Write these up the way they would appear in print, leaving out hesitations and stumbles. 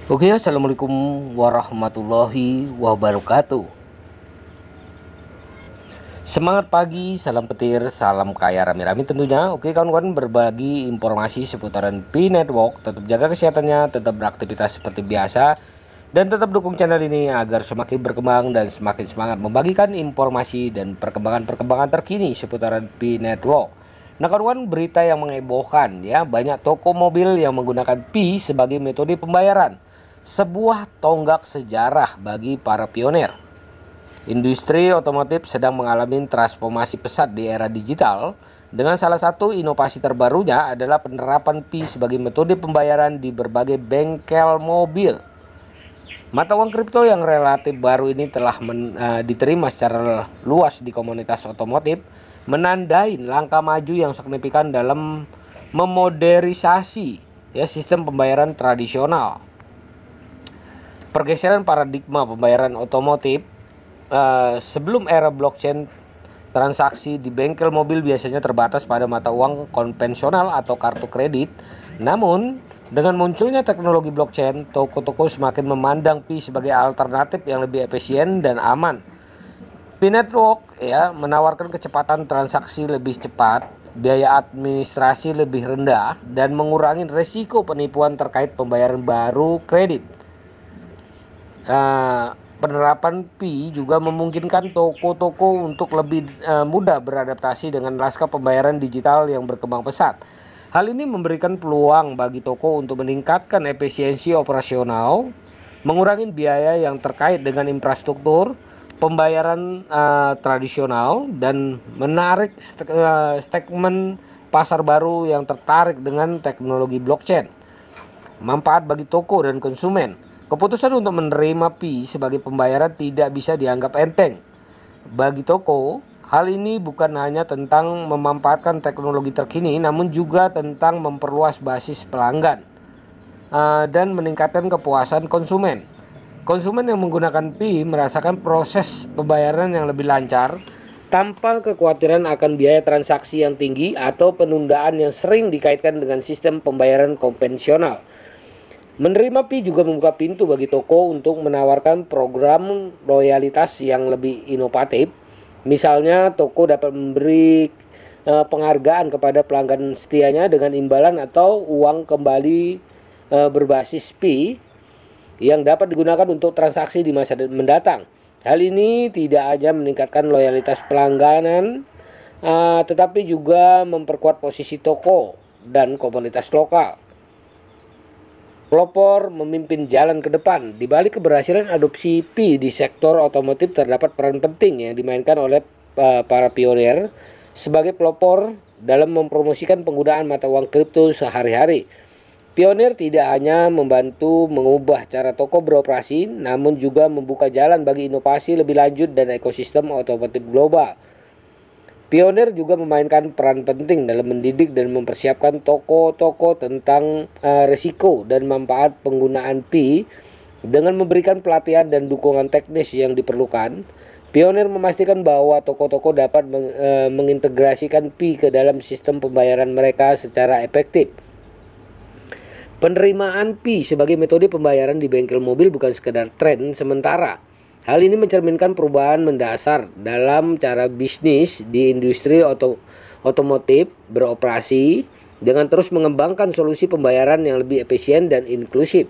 Oke, assalamualaikum warahmatullahi wabarakatuh. Semangat pagi, salam petir, salam kaya rame-rame tentunya. Oke kawan-kawan, berbagi informasi seputaran Pi Network. Tetap jaga kesehatannya, tetap beraktivitas seperti biasa, dan tetap dukung channel ini agar semakin berkembang dan semakin semangat membagikan informasi dan perkembangan terkini seputaran Pi Network. Nah kawan-kawan, berita yang menghebohkan ya, banyak toko mobil yang menggunakan Pi sebagai metode pembayaran. Sebuah tonggak sejarah bagi para pionir. Industri otomotif sedang mengalami transformasi pesat di era digital, dengan salah satu inovasi terbarunya adalah penerapan Pi sebagai metode pembayaran di berbagai bengkel mobil. Mata uang kripto yang relatif baru ini telah diterima secara luas di komunitas otomotif, menandai langkah maju yang signifikan dalam memodernisasi sistem pembayaran tradisional. Pergeseran paradigma pembayaran otomotif. Sebelum era blockchain, transaksi di bengkel mobil biasanya terbatas pada mata uang konvensional atau kartu kredit. Namun, dengan munculnya teknologi blockchain, toko-toko semakin memandang Pi sebagai alternatif yang lebih efisien dan aman. Pi Network menawarkan kecepatan transaksi lebih cepat, biaya administrasi lebih rendah, dan mengurangi risiko penipuan terkait pembayaran baru kredit. Penerapan Pi juga memungkinkan toko-toko untuk lebih mudah beradaptasi dengan lanskap pembayaran digital yang berkembang pesat. Hal ini memberikan peluang bagi toko untuk meningkatkan efisiensi operasional, mengurangi biaya yang terkait dengan infrastruktur pembayaran tradisional, dan menarik segmen pasar baru yang tertarik dengan teknologi blockchain. Manfaat bagi toko dan konsumen. Keputusan untuk menerima Pi sebagai pembayaran tidak bisa dianggap enteng. Bagi toko, hal ini bukan hanya tentang memanfaatkan teknologi terkini, namun juga tentang memperluas basis pelanggan dan meningkatkan kepuasan konsumen. Konsumen yang menggunakan Pi merasakan proses pembayaran yang lebih lancar, tanpa kekhawatiran akan biaya transaksi yang tinggi atau penundaan yang sering dikaitkan dengan sistem pembayaran konvensional. Menerima Pi juga membuka pintu bagi toko untuk menawarkan program loyalitas yang lebih inovatif. Misalnya, toko dapat memberi penghargaan kepada pelanggan setianya dengan imbalan atau uang kembali berbasis Pi yang dapat digunakan untuk transaksi di masa mendatang. Hal ini tidak hanya meningkatkan loyalitas pelangganan, tetapi juga memperkuat posisi toko dan komunitas lokal. Pelopor memimpin jalan ke depan. Di balik keberhasilan adopsi Pi di sektor otomotif terdapat peran penting yang dimainkan oleh para pionir sebagai pelopor dalam mempromosikan penggunaan mata uang kripto sehari-hari. Pionir tidak hanya membantu mengubah cara toko beroperasi, namun juga membuka jalan bagi inovasi lebih lanjut dan ekosistem otomotif global. Pionir juga memainkan peran penting dalam mendidik dan mempersiapkan toko-toko tentang risiko dan manfaat penggunaan Pi dengan memberikan pelatihan dan dukungan teknis yang diperlukan. Pionir memastikan bahwa toko-toko dapat mengintegrasikan Pi ke dalam sistem pembayaran mereka secara efektif. Penerimaan Pi sebagai metode pembayaran di bengkel mobil bukan sekedar tren sementara. Hal ini mencerminkan perubahan mendasar dalam cara bisnis di industri otomotif beroperasi dengan terus mengembangkan solusi pembayaran yang lebih efisien dan inklusif.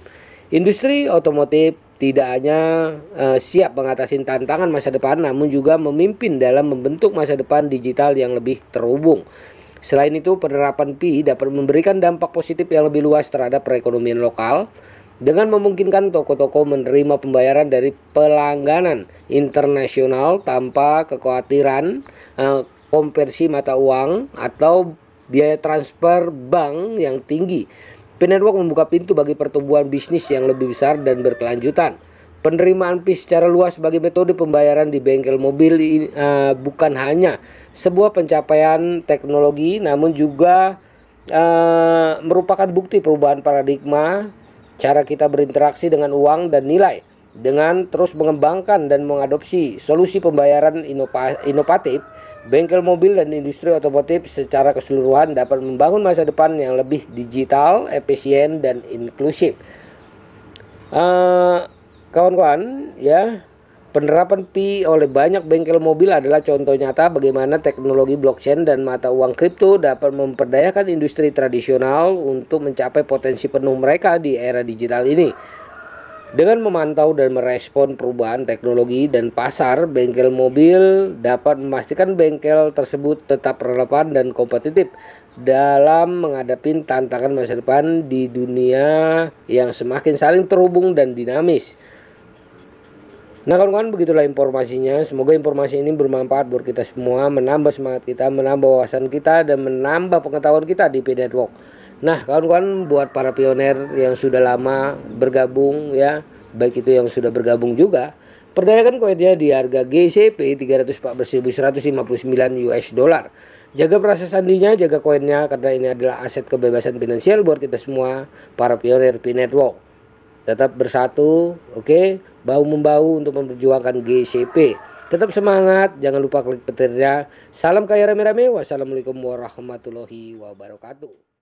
Industri otomotif tidak hanya siap mengatasi tantangan masa depan, namun juga memimpin dalam membentuk masa depan digital yang lebih terhubung. Selain itu, penerapan Pi dapat memberikan dampak positif yang lebih luas terhadap perekonomian lokal, dengan memungkinkan toko-toko menerima pembayaran dari pelangganan internasional tanpa kekhawatiran konversi mata uang atau biaya transfer bank yang tinggi. Pi Network membuka pintu bagi pertumbuhan bisnis yang lebih besar dan berkelanjutan. Penerimaan Pi secara luas sebagai metode pembayaran di bengkel mobil bukan hanya sebuah pencapaian teknologi, namun juga merupakan bukti perubahan paradigma cara kita berinteraksi dengan uang dan nilai. Dengan terus mengembangkan dan mengadopsi solusi pembayaran inovatif, bengkel mobil dan industri otomotif secara keseluruhan dapat membangun masa depan yang lebih digital, efisien, dan inklusif. Kawan-kawan ya, penerapan Pi oleh banyak bengkel mobil adalah contoh nyata bagaimana teknologi blockchain dan mata uang kripto dapat memperdayakan industri tradisional untuk mencapai potensi penuh mereka di era digital ini. Dengan memantau dan merespon perubahan teknologi dan pasar, bengkel mobil dapat memastikan bengkel tersebut tetap relevan dan kompetitif dalam menghadapi tantangan masa depan di dunia yang semakin saling terhubung dan dinamis. Nah kawan-kawan, begitulah informasinya. Semoga informasi ini bermanfaat buat kita semua, menambah semangat kita, menambah wawasan kita, dan menambah pengetahuan kita di P-Network. Nah kawan-kawan, buat para pioner yang sudah lama bergabung ya, baik itu yang sudah bergabung juga, perdayakan koinnya di harga GCP 314.159 US dollar. Jaga perasa sandinya, jaga koinnya, karena ini adalah aset kebebasan finansial buat kita semua para pioner P-Network. Tetap bersatu, oke, bahu-membahu untuk memperjuangkan GCP. Tetap semangat, jangan lupa klik petirnya. Salam kaya rame-rame. Wassalamualaikum warahmatullahi wabarakatuh.